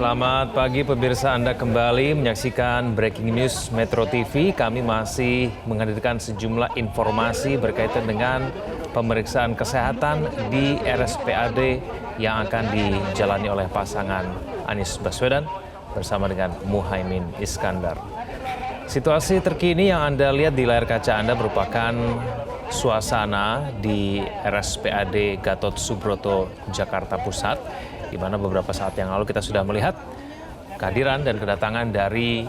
Selamat pagi pemirsa, Anda kembali menyaksikan Breaking News Metro TV. Kami masih menghadirkan sejumlah informasi berkaitan dengan pemeriksaan kesehatan di RSPAD yang akan dijalani oleh pasangan Anies Baswedan bersama dengan Muhaimin Iskandar. Situasi terkini yang Anda lihat di layar kaca Anda merupakan suasana di RSPAD Gatot Subroto, Jakarta Pusat, di mana beberapa saat yang lalu kita sudah melihat kehadiran dan kedatangan dari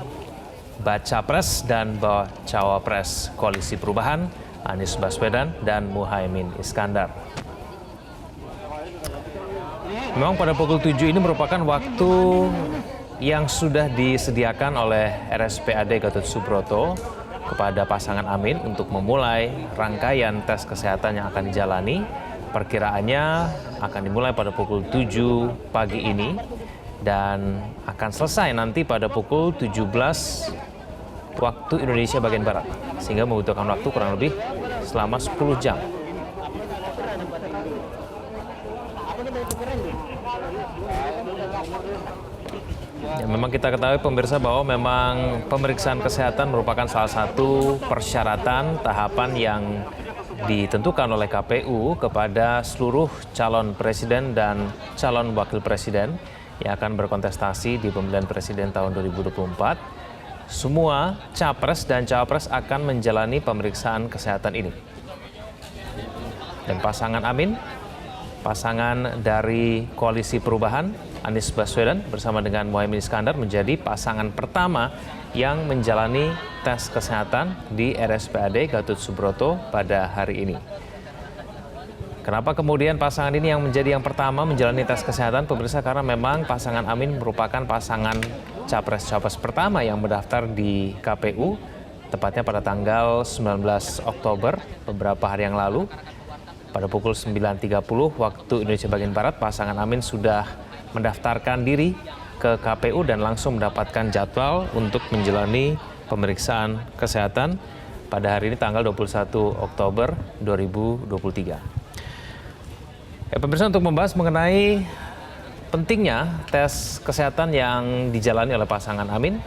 Baca Pres dan Bacawa Pres Koalisi Perubahan, Anies Baswedan dan Muhaimin Iskandar. Memang pada pukul 7 ini merupakan waktu yang sudah disediakan oleh RSPAD Gatot Subroto kepada pasangan Amin untuk memulai rangkaian tes kesehatan yang akan dijalani. Perkiraannya akan dimulai pada pukul 7 pagi ini dan akan selesai nanti pada pukul 17 waktu Indonesia bagian Barat, sehingga membutuhkan waktu kurang lebih selama 10 jam. Ya, memang kita ketahui pemirsa bahwa memang pemeriksaan kesehatan merupakan salah satu persyaratan tahapan yang ditentukan oleh KPU kepada seluruh calon presiden dan calon wakil presiden yang akan berkontestasi di pemilihan presiden tahun 2024. Semua capres dan cawapres akan menjalani pemeriksaan kesehatan ini. Dan pasangan Amin, pasangan dari Koalisi Perubahan, Anies Baswedan bersama dengan Muhaimin Iskandar menjadi pasangan pertama yang menjalani tes kesehatan di RSPAD Gatot Subroto pada hari ini. Kenapa kemudian pasangan ini yang menjadi yang pertama menjalani tes kesehatan, pemirsa? Karena memang pasangan Amin merupakan pasangan capres-cawapres pertama yang mendaftar di KPU, tepatnya pada tanggal 19 Oktober, beberapa hari yang lalu. Pada pukul 9.30 waktu Indonesia bagian Barat, pasangan Amin sudah mendaftarkan diri ke KPU dan langsung mendapatkan jadwal untuk menjalani pemeriksaan kesehatan pada hari ini tanggal 21 Oktober 2023. Pemirsa, untuk membahas mengenai pentingnya tes kesehatan yang dijalani oleh pasangan Amin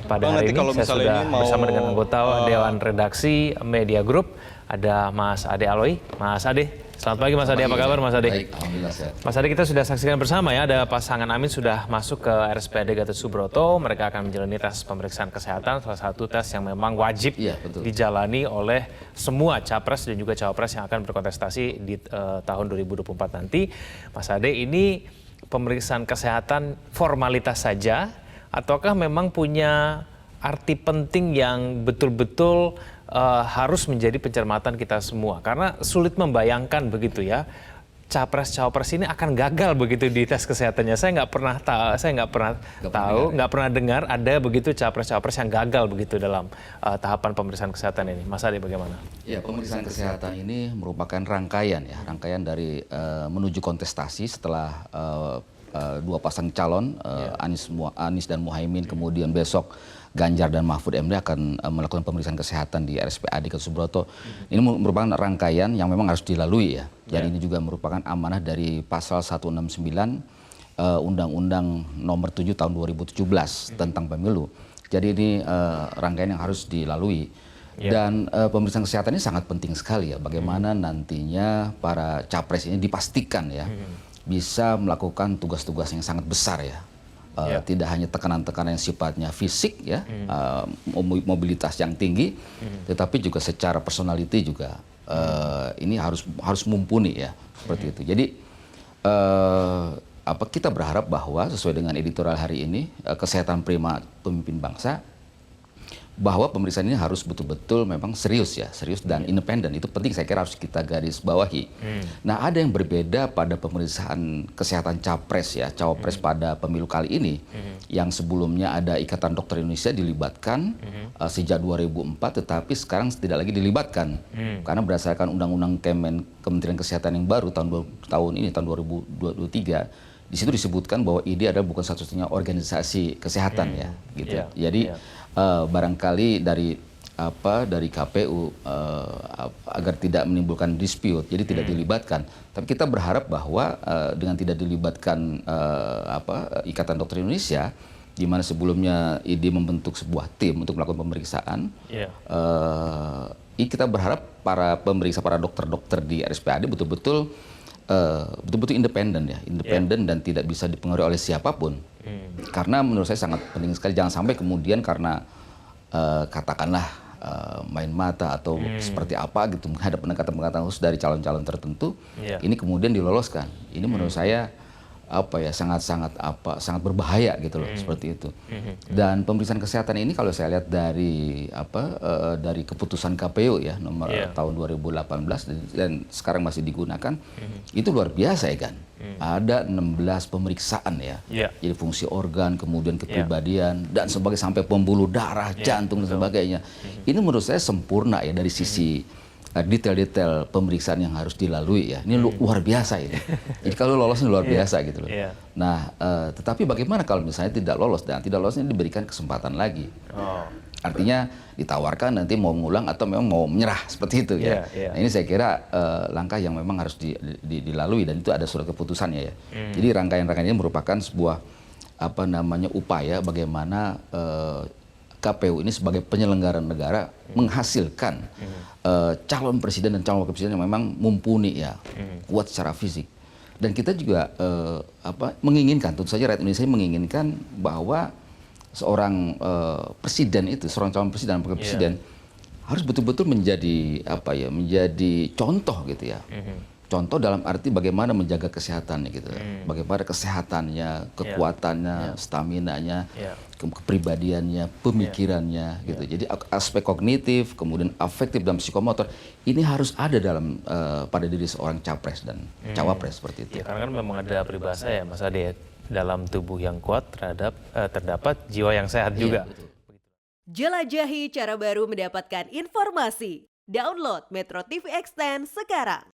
pada hari ini, saya sudah bersama dengan anggota Dewan Redaksi Media Group, ada Mas Ade Aloy. Mas Ade, selamat pagi Mas Ade, apa kabar Mas Ade? Baik, alhamdulillah sehat. Mas Ade, kita sudah saksikan bersama ya, ada pasangan Amin sudah masuk ke RSPAD Gatot Subroto. Mereka akan menjalani tes pemeriksaan kesehatan, salah satu tes yang memang wajib dijalani oleh semua capres dan juga cawapres yang akan berkontestasi di tahun 2024 nanti. Mas Ade, ini pemeriksaan kesehatan formalitas saja, ataukah memang punya arti penting yang betul-betul harus menjadi pencermatan kita semua? Karena sulit membayangkan begitu ya, capres-cawapres ini akan gagal begitu di tes kesehatannya. Saya nggak pernah dengar ada begitu capres-cawapres yang gagal begitu dalam tahapan pemeriksaan kesehatan ini. Mas Ade, bagaimana? Ya, pemeriksaan kesehatan ini merupakan rangkaian dari menuju kontestasi setelah dua pasang calon, Anies dan Muhaimin, kemudian besok Ganjar dan Mahfud MD akan melakukan pemeriksaan kesehatan di RSPAD Gatot Subroto. Ini merupakan rangkaian yang memang harus dilalui ya. Dan ini juga merupakan amanah dari pasal 169 Undang-Undang Nomor 7 Tahun 2017 tentang pemilu. Jadi ini rangkaian yang harus dilalui. Dan pemeriksaan kesehatan ini sangat penting sekali ya. Bagaimana nantinya para capres ini dipastikan ya bisa melakukan tugas-tugas yang sangat besar ya. Tidak hanya tekanan-tekanan yang sifatnya fisik ya, mobilitas yang tinggi, tetapi juga secara personality juga ini harus mumpuni ya, seperti itu. Jadi kita berharap bahwa sesuai dengan editorial hari ini, kesehatan prima pemimpin bangsa, bahwa pemeriksaan ini harus betul-betul memang serius dan independen. Itu penting, saya kira harus kita garis bawahi. Nah, ada yang berbeda pada pemeriksaan kesehatan cawapres pada pemilu kali ini, yang sebelumnya ada Ikatan Dokter Indonesia dilibatkan sejak 2004, tetapi sekarang tidak lagi dilibatkan karena berdasarkan Undang-Undang Kementerian Kesehatan yang baru tahun 2023, di situ disebutkan bahwa ID adalah bukan satu-satunya organisasi kesehatan ya, gitu. Jadi barangkali dari dari KPU agar tidak menimbulkan dispute, jadi tidak dilibatkan. Tapi kita berharap bahwa dengan tidak dilibatkan Ikatan Dokter Indonesia, di mana sebelumnya ID membentuk sebuah tim untuk melakukan pemeriksaan, kita berharap para dokter-dokter di RSPAD betul-betul independen ya, dan tidak bisa dipengaruhi oleh siapapun. Karena menurut saya sangat penting sekali, jangan sampai kemudian karena katakanlah main mata atau seperti apa gitu menghadap pendekatan khusus dari calon-calon tertentu, ini kemudian diloloskan. Ini menurut saya sangat berbahaya gitu loh, seperti itu. Dan pemeriksaan kesehatan ini kalau saya lihat dari dari keputusan KPU ya nomor tahun 2018 dan sekarang masih digunakan, itu luar biasa ya kan. Ada 16 pemeriksaan ya. Jadi fungsi organ, kemudian kepribadian dan sebagai sampai pembuluh darah, jantung dan sebagainya. Ini menurut saya sempurna ya dari sisi detail-detail pemeriksaan yang harus dilalui ya. Ini luar biasa ini. Jadi kalau lolos ini luar biasa gitu loh. Nah, tetapi bagaimana kalau misalnya tidak lolos, dan tidak lolosnya diberikan kesempatan lagi. Artinya ditawarkan nanti mau mengulang atau memang mau menyerah seperti itu ya. Nah, ini saya kira langkah yang memang harus dilalui dan itu ada surat keputusannya ya. Jadi rangkaian-rangkaian ini merupakan sebuah upaya bagaimana KPU ini sebagai penyelenggara negara menghasilkan calon presiden dan calon wakil presiden yang memang mumpuni ya, kuat secara fisik. Dan kita juga menginginkan, tentu saja rakyat Indonesia menginginkan bahwa seorang presiden itu, seorang calon presiden dan wakil presiden harus betul-betul menjadi menjadi contoh gitu ya. Contoh dalam arti bagaimana menjaga kesehatannya gitu, bagaimana kesehatannya, kekuatannya, staminanya, kepribadiannya, pemikirannya gitu. Jadi aspek kognitif, kemudian afektif dan psikomotor ini harus ada dalam pada diri seorang capres dan cawapres seperti itu. Ya, karena kan memang ada peribahasa ya Mas Ade, dalam tubuh yang kuat terdapat jiwa yang sehat juga. Betul. Jelajahi cara baru mendapatkan informasi. Download Metro TV Extend sekarang.